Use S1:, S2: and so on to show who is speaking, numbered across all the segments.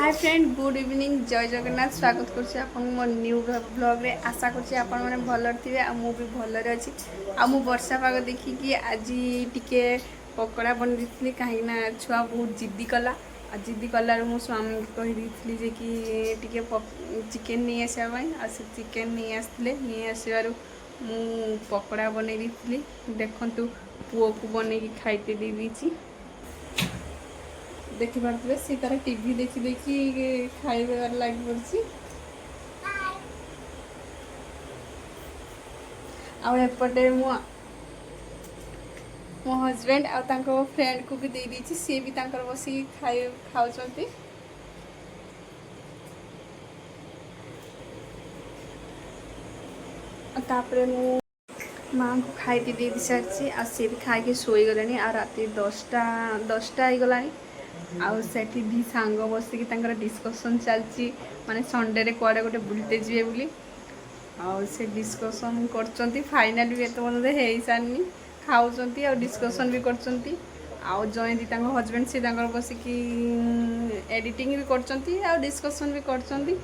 S1: hi friend good evening जय जगन्नाथ स्वागत करछि आपन मो न्यू ब्लॉग रे आशा करछि आपन माने भलर थिबे आ मु भी भलर अछि आ मु वर्षा पाग देखि कि आज टिके पकोड़ा बन दिथली काहे ना छुआ बहुत जिद्दी कला आ जिद्दी कला मो स्वामी कहि दिथली जे कि टिके चिकन नहीं आसा भाई आ से चिकन नहीं आसले नहीं आसीबारु मु पकोड़ा बनै दिथली देखंतु पुओ को बनै कि खाइते दे दीची देखि पारे सी तार टीवी देखी देखी खाइबार लगी पड़ी आपटे मो हजबैंड आ फ्रेंड को भी दे दी सी भी बस खाऊ तापर मु माँ को खाई दे दी सारी आ सी भी खाई शोगले आ राति 10टा हो गला आउ सेठी दी सांग बसिकी डिस्कसन चलती माने संडे रे कुआडे गोटे बुलते जीवे बोली आउ से डिस्कसन करचंती फाइनल भी एत बंद हे सारनी खाउचंती आ डिस्कसन भी करचंती आउ जय दी तांको हस्बैंड से बसिकी एडिटिंग भी करचंती आ डिस्कसन भी करचंती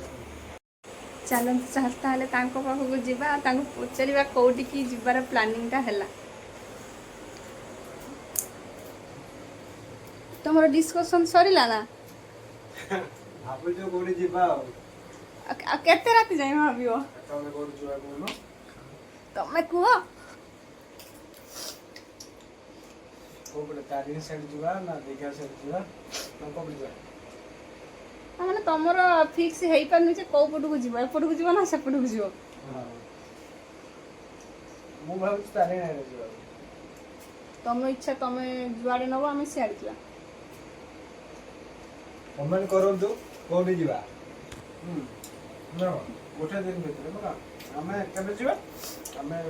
S1: चलते ताले तांको पाखକୁ ଯିବା तांको पचारिबा कोठी की जिबार प्लानिंग हैला तुमर डिस्कशन सरीला ना
S2: आप जो कोडी जिबा
S1: केते राति जाई भाबियो
S2: तमे कोड जुआ कोनो
S1: तमे को
S2: कोबडे तारिन साइड जुआ ना देखा साइड जुआ तम कोबडे जुआ
S1: माने तमर फिक्स हेई पारनी जे को पटु को जीवा एपटु को जीवा ना सेपटु को जीवा
S2: हां मु भाबु तारिन आरे जुआ
S1: तम इच्छा तमे जुआडे नबो आमे सियाड जिवा
S2: कमेंट करंतु कोडी जिबा ना गोटे दिन भीतर ना हमें केबे जिबा हमें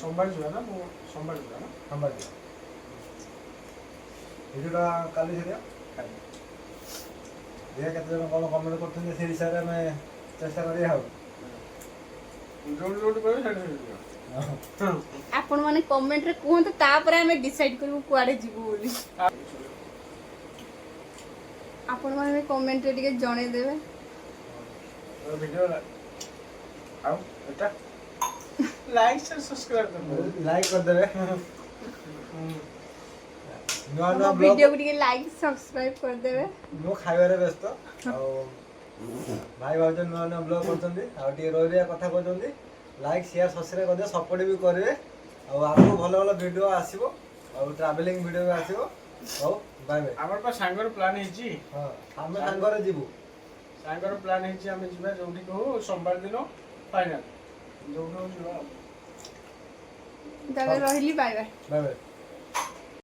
S2: सोमवार जिबा ना सोमवार जिबा ना सोमवार जिबा एजुडा काली छरिया काली देखा केते जन कोन कमेंट करथुन से हिसाब में चेष्टा करी हाउ जोड जोड करे छाडी
S1: आपण माने कमेंट रे कहंतु तापर हमें डिसाइड करबो कुआडे जीवो बोली आपण माने कमेंट रे टिके जणे देबे
S2: वीडियो आउ एटा लाइक से सब्सक्राइब कर लाइक कर देबे नो नो
S1: वीडियो को टिके लाइक सब्सक्राइब कर देबे
S2: नो खाइबारे व्यस्त आ भाई भाई नो नो ब्लॉग करछंदी आ टिके रोरिया कथा कहछंदी लाइक शेयर सब्सक्राइब कर दे सपोर्ट भी करबे आ आपको भलो भलो वीडियो आसीबो आ ट्रैवलिंग वीडियो भी आसीबो हो बाय बाय हमर पर सांगर प्लान हिची हां हम सांगर जीवु सांगर प्लान हिची हम जीवा जोठी को सोमवार दिन फाइनल जोठो जीवा
S1: तबे रहिली बाय बाय
S2: बाय बाय